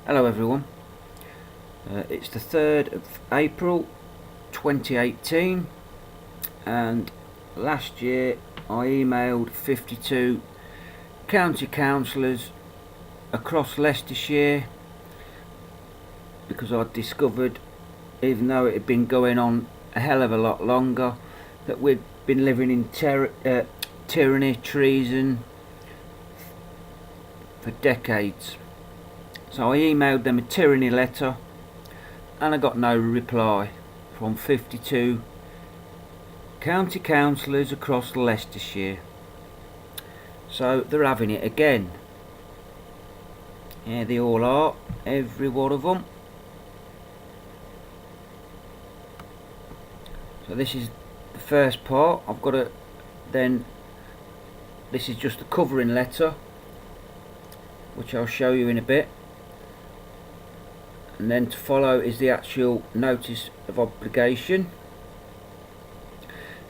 Hello everyone, it's the 3rd of April 2018 and last year I emailed 52 county councillors across Leicestershire because I'd discovered, even though it had been going on a hell of a lot longer, that we'd been living in tyranny, treason for decades. So I emailed them a tyranny letter and I got no reply from 52 county councillors across Leicestershire. So they're having it again. Yeah, they all are, every one of them. So this is the first part. I've got to then, this is just a covering letter which I'll show you in a bit. And then to follow is the actual notice of obligation.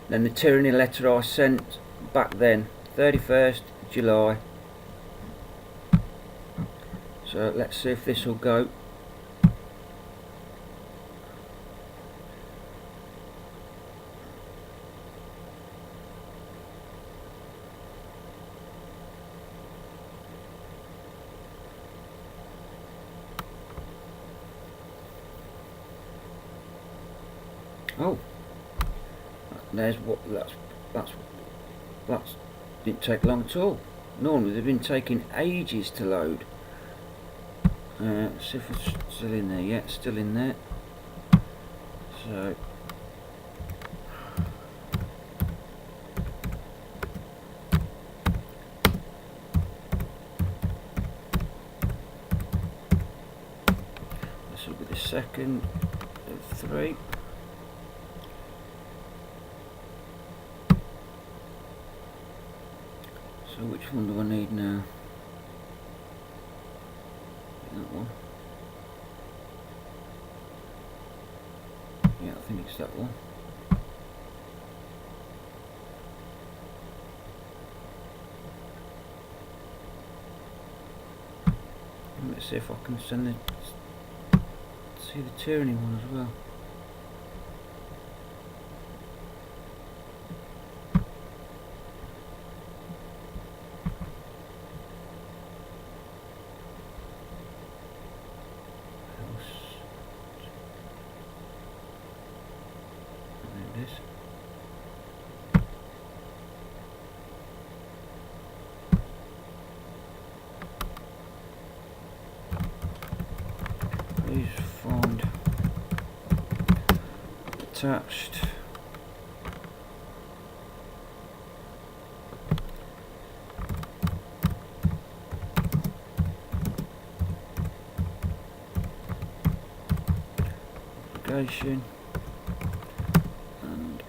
Then the tyranny letter I sent back then, 31st July. So let's see if this will go. Oh, there's what that's didn't take long at all. Normally they've been taking ages to load. See if it's still in there. Yeah, it's still in there. So this will be the second of 3. So which one do I need now? That one. Yeah, I think it's that one. Let's see if I can see the tyranny one as well. Please find attached. Obligation. And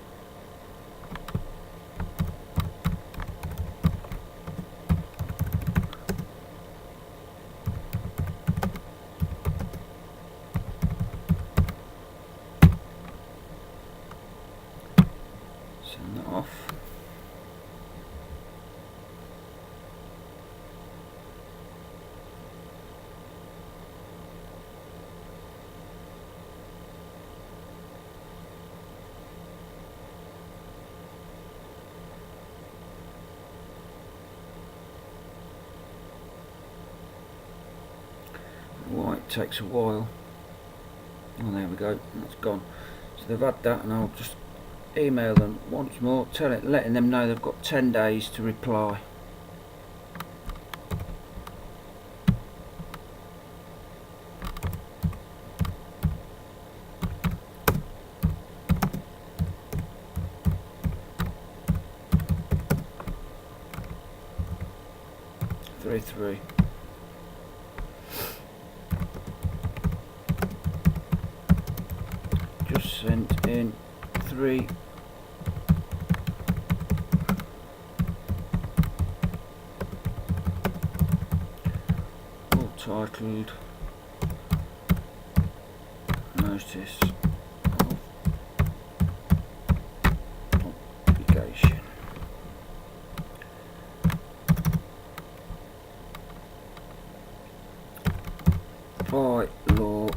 send that off. Why it takes a while. Oh, there we go, that's gone. So they've had that, and I'll just email them once more, letting them know they've got 10 days to reply. Three. Just sent in 3. All titled Notice of Obligation. by law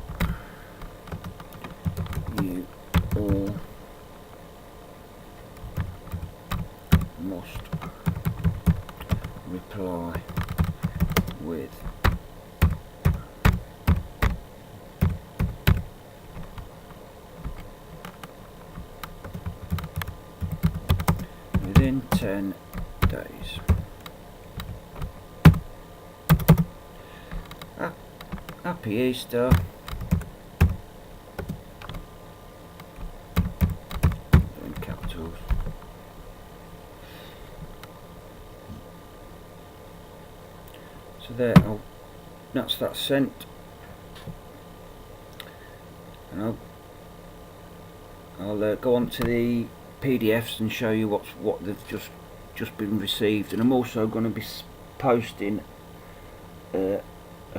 you all must reply with within 10 days. Happy Easter. In capitals. So there, that's that sent, and I'll go on to the PDFs and show you what they've just been received, and I'm also going to be posting a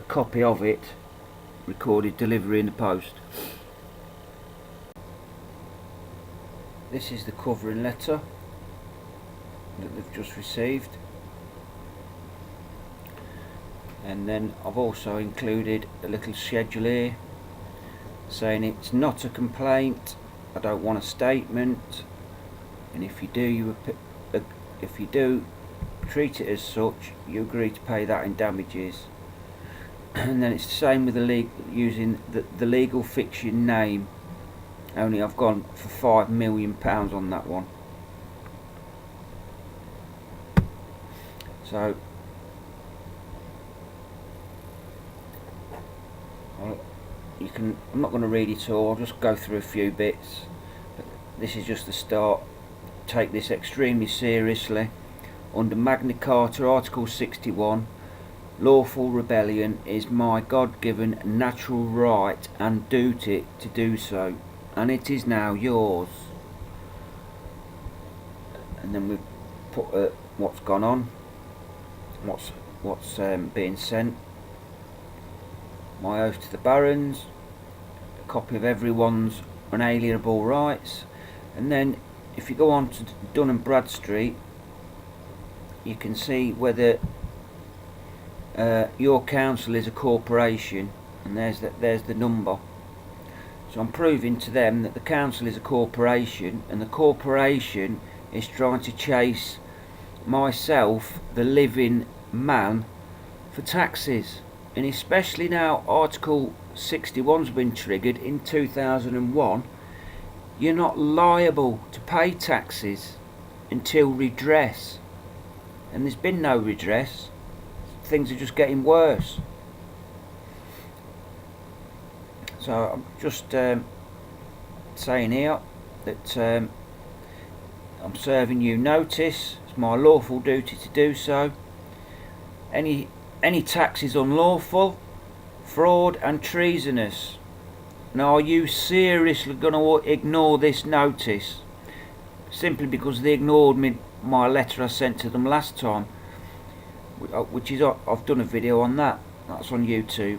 copy of it, recorded delivery in the post. This is the covering letter that they've just received, and then I've also included a little schedule here saying it's not a complaint, I don't want a statement, and if you do treat it as such, you agree to pay that in damages. And then it's the same with the using the legal fiction name, only I've gone for £5 million on that one. So I'm not going to read it all, I'll just go through a few bits, but this is just the start. Take this extremely seriously. Under Magna Carta Article 61, lawful rebellion is my God-given natural right and duty to do so, and it is now yours. And then we put what's gone on, what's being sent. My oath to the barons, a copy of everyone's unalienable rights, and then if you go on to Dun and Bradstreet, you can see whether your council is a corporation, and there's the number. So I'm proving to them that the council is a corporation, and the corporation is trying to chase myself, the living man, for taxes. And especially now Article 61's been triggered in 2001, you're not liable to pay taxes until redress, and there's been no redress. Things are just getting worse. So I'm just saying here that I'm serving you notice. It's my lawful duty to do so. Any tax is unlawful, fraud and treasonous. Now, are you seriously going to ignore this notice simply because they ignored my letter I sent to them last time, which is, I've done a video on that, that's on YouTube.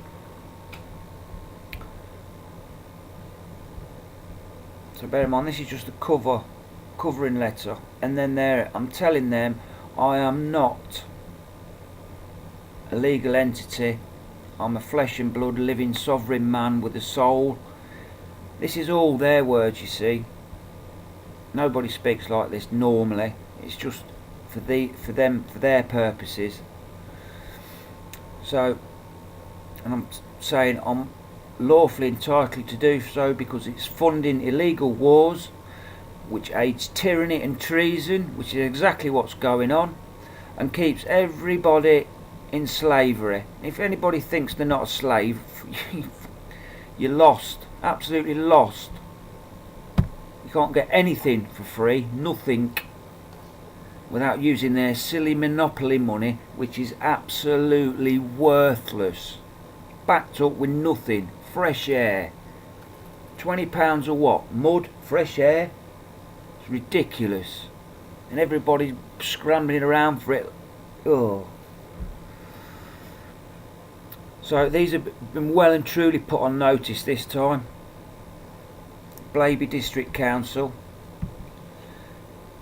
So bear in mind, this is just a covering letter, and then there I'm telling them I am not a legal entity. I'm a flesh and blood living sovereign man with a soul. This is all their words, you see. Nobody speaks like this normally. It's just for them, for their purposes. So, and I'm saying I'm lawfully entitled to do so because it's funding illegal wars, which aids tyranny and treason, which is exactly what's going on, and keeps everybody in slavery. If anybody thinks they're not a slave, you're lost, absolutely lost. You can't get anything for free, nothing, without using their silly monopoly money, which is absolutely worthless, backed up with nothing. Fresh air, £20 or what? Mud, fresh air. It's ridiculous, and everybody's scrambling around for it. Oh. So these have been well and truly put on notice this time. Blaby District Council.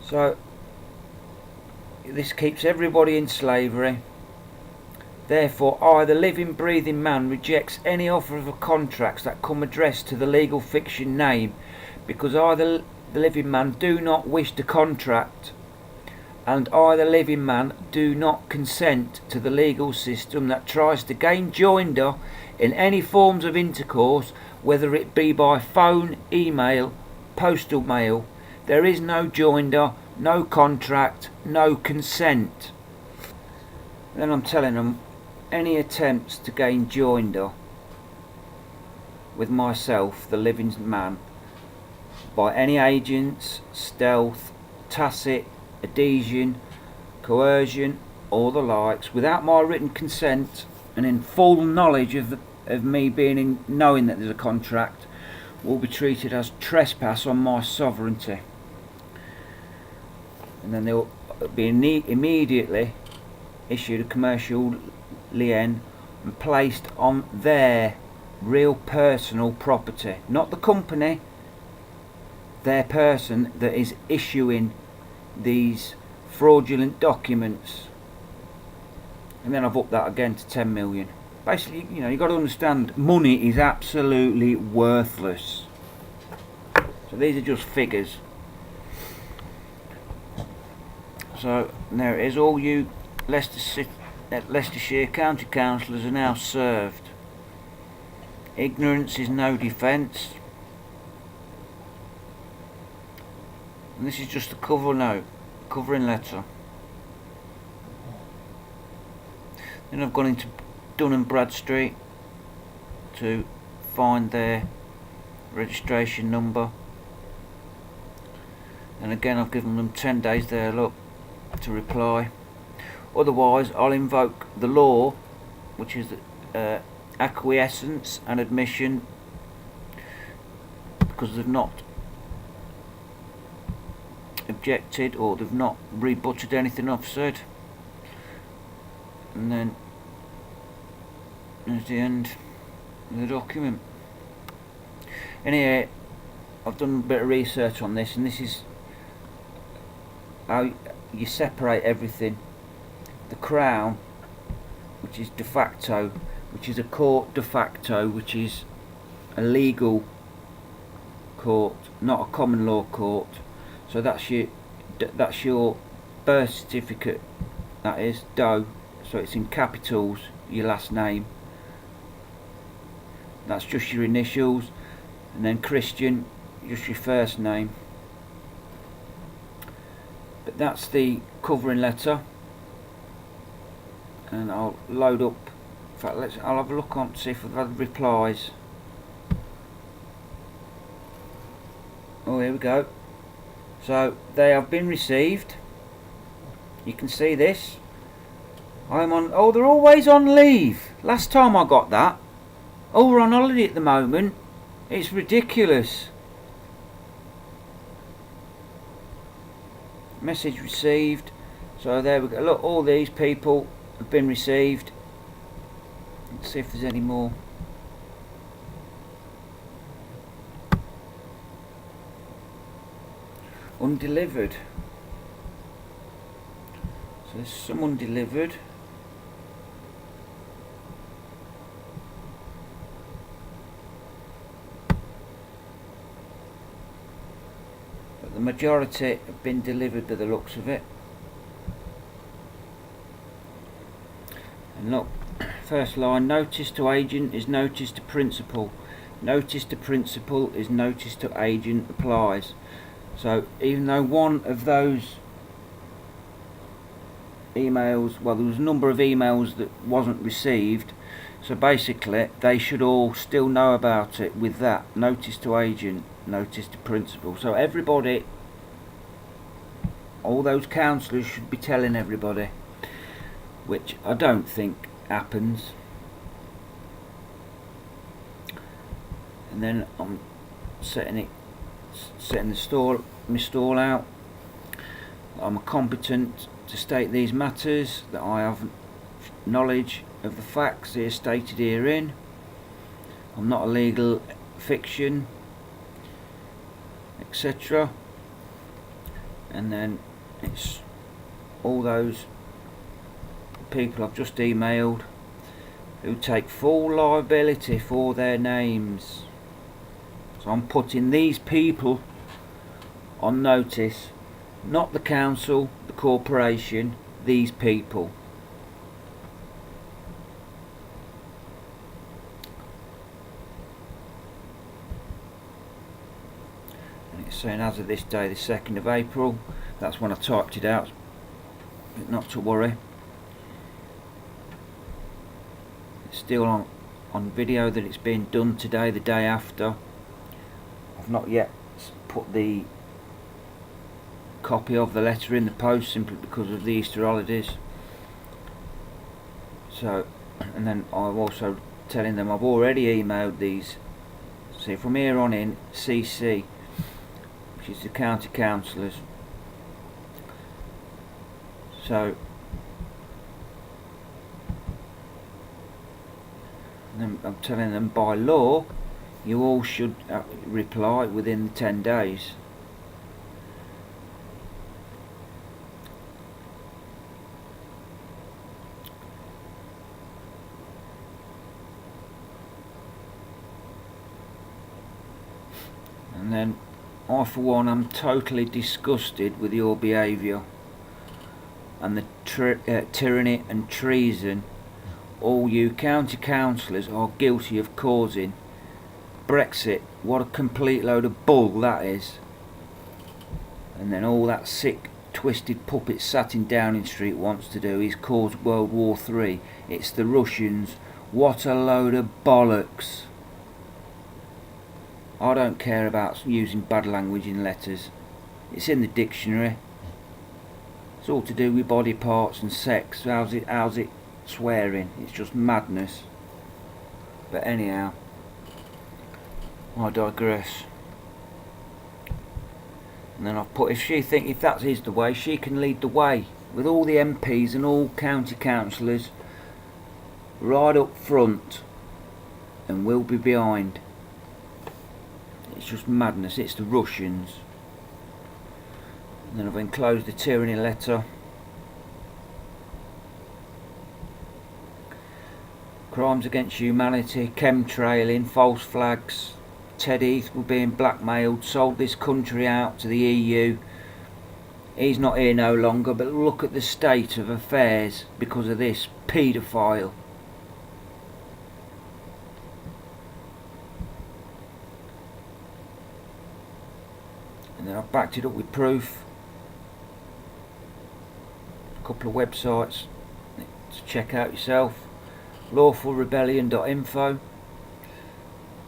So this keeps everybody in slavery. Therefore, I, the living, breathing man, rejects any offer of a contract that come addressed to the legal fiction name, because I, the living man, do not wish to contract, and I, the living man, do not consent to the legal system that tries to gain joinder in any forms of intercourse, whether it be by phone, email, postal mail. There is no joinder, no contract, no consent. Then I'm telling them, any attempts to gain joinder with myself, the living man, by any agents, stealth, tacit, adhesion, coercion, or the likes, without my written consent and in full knowledge of me knowing that there's a contract, will be treated as trespass on my sovereignty. And then they'll be immediately issued a commercial lien and placed on their real personal property, not the company, their person that is issuing these fraudulent documents. And then I've upped that again to 10 million. Basically, you know, you've got to understand, money is absolutely worthless. So these are just figures. So there it is. All you Leicestershire County Councillors are now served. Ignorance is no defence. And this is just a covering letter. Then I've gone into Dun & Bradstreet to find their registration number. And again, I've given them 10 days there, look, to reply. Otherwise, I'll invoke the law, which is acquiescence and admission, because they've not objected or they've not rebutted anything I've said. And then there's the end of the document. Anyway, I've done a bit of research on this, and this is how you separate everything. The Crown, which is de facto, which is a court de facto, which is a legal court, not a common law court. So that's your birth certificate, that is Doe, so it's in capitals, your last name. That's just your initials, and then Christian, just your first name. But that's the covering letter, and I'll load up. In fact, I'll have a look on to see if I've had replies. Oh, here we go. So they have been received. You can see this. I'm on. Oh, they're always on leave. Last time I got that. Oh, we're on holiday at the moment. It's ridiculous. Message received. So there we go. Look, all these people have been received. Let's see if there's any more. Undelivered. So there's some undelivered. But the majority have been delivered by the looks of it. And look, first line, notice to agent is notice to principal. Notice to principal is notice to agent applies. So even though one of those emails, well, there was a number of emails that wasn't received, so basically they should all still know about it with that notice to agent, notice to principal. So everybody, all those councillors should be telling everybody, which I don't think happens. And then I'm setting my stall out. I'm competent to state these matters, that I have knowledge of the facts here stated herein. I'm not a legal fiction, etc. And then it's all those people I've just emailed who take full liability for their names. So I'm putting these people on notice, not the council, the corporation, these people. And it's saying as of this day, the 2nd of April, that's when I typed it out, but not to worry. It's still on video that it's being done today, the day after. I've not yet put the copy of the letter in the post simply because of the Easter holidays. So, and then I'm also telling them I've already emailed these. See, from here on in, CC, which is the county councillors. So, and I'm telling them by law, you all should reply within 10 days. And then I for one am totally disgusted with your behaviour and the tyranny and treason all you county councillors are guilty of causing. Brexit, what a complete load of bull that is. And then all that sick twisted puppet sat in Downing Street wants to do is cause World War III. It's the Russians. What a load of bollocks. I don't care about using bad language in letters. It's in the dictionary. It's all to do with body parts and sex. How's it swearing? It's just madness. But anyhow, I digress. And then I've put, if that is the way, she can lead the way with all the MPs and all county councillors right up front, and we'll be behind. It's just madness. It's the Russians. And then I've enclosed the tyranny letter. Crimes against humanity, chemtrailing, false flags. Ted Heath were being blackmailed, sold this country out to the EU. He's not here no longer, but look at the state of affairs because of this paedophile. And then I've backed it up with proof. A couple of websites to check out yourself. lawfulrebellion.info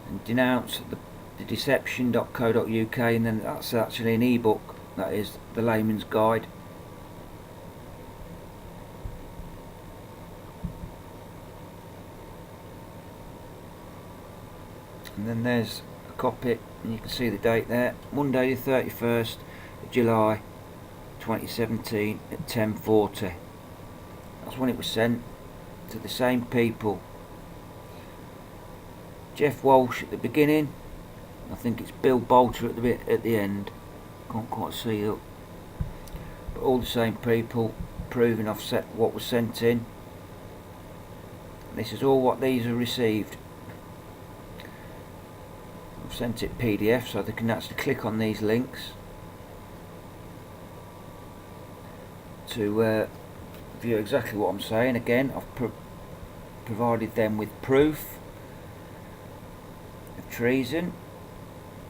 and denounce the deception.co.uk, and then that's actually an ebook, that is the layman's guide. And then there's a copy, and you can see the date there, Monday the 31st of July 2017 at 10:40. That's when it was sent to the same people. Jeff Walsh at the beginning, I think it's Bill Bolter at the bit at the end, can't quite see it, but all the same people proving I've set what was sent in. This is all what these are received. I've sent it PDF so they can actually click on these links to view exactly what I'm saying. Again, I've provided them with proof of treason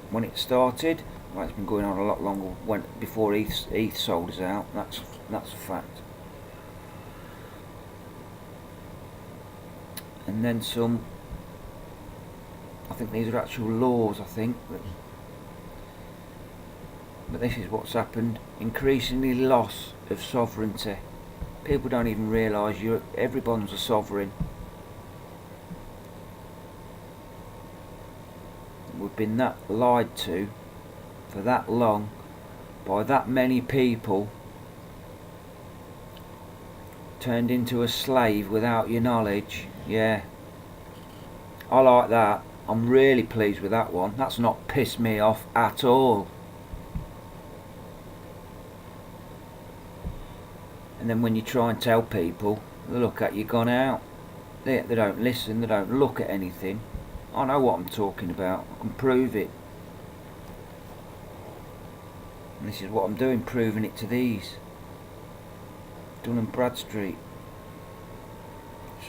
when it started. Well, it's been going on a lot longer before Heath sold us out. That's a fact. And then some. I think these are actual laws. I think, but this is what's happened. Increasingly loss of sovereignty. People don't even realise everyone's a sovereign. We've been that lied to for that long by that many people, turned into a slave without your knowledge. Yeah, I like that. I'm really pleased with that one. That's not pissed me off at all. And then when you try and tell people, they look at you gone out. They don't listen, they don't look at anything. I know what I'm talking about, I can prove it. And this is what I'm doing, proving it to these. Dun and Bradstreet.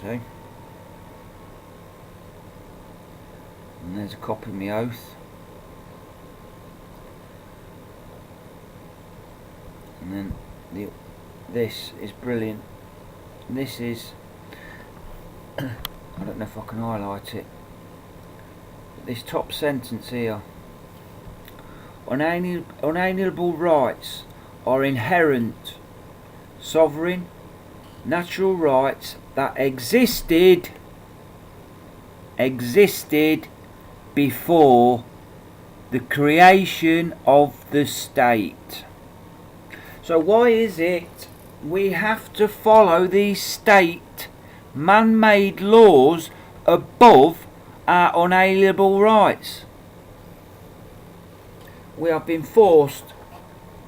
See? And there's a copy of my oath. And then this is brilliant. This is, I don't know if I can highlight it, but this top sentence here: unalienable rights are inherent, sovereign, natural rights that existed before the creation of the state. So why is it we have to follow these state man-made laws above our unalienable rights? We have been forced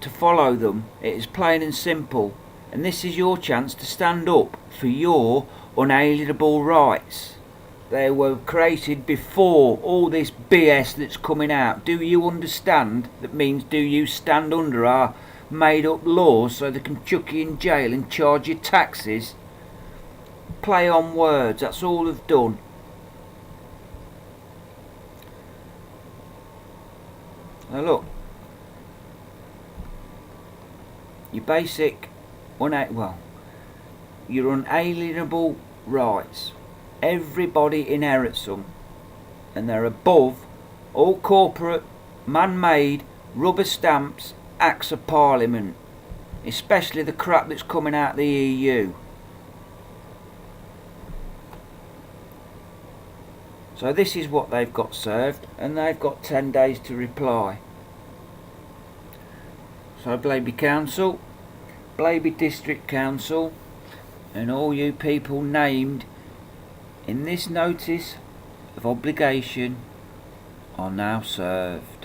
to follow them. It is plain and simple, and this is your chance to stand up for your unalienable rights. They were created before all this BS that's coming out. Do you understand? That means, do you stand under our made up laws so they can chuck you in jail and charge you taxes? Play on words, that's all they've done. Now look, your basic your unalienable rights, everybody inherits them, and they're above all corporate, man-made, rubber stamps, acts of parliament, especially the crap that's coming out of the EU. So this is what they've got served, and they've got 10 days to reply. So Blaby Council, Blaby District Council, and all you people named in this notice of obligation are now served.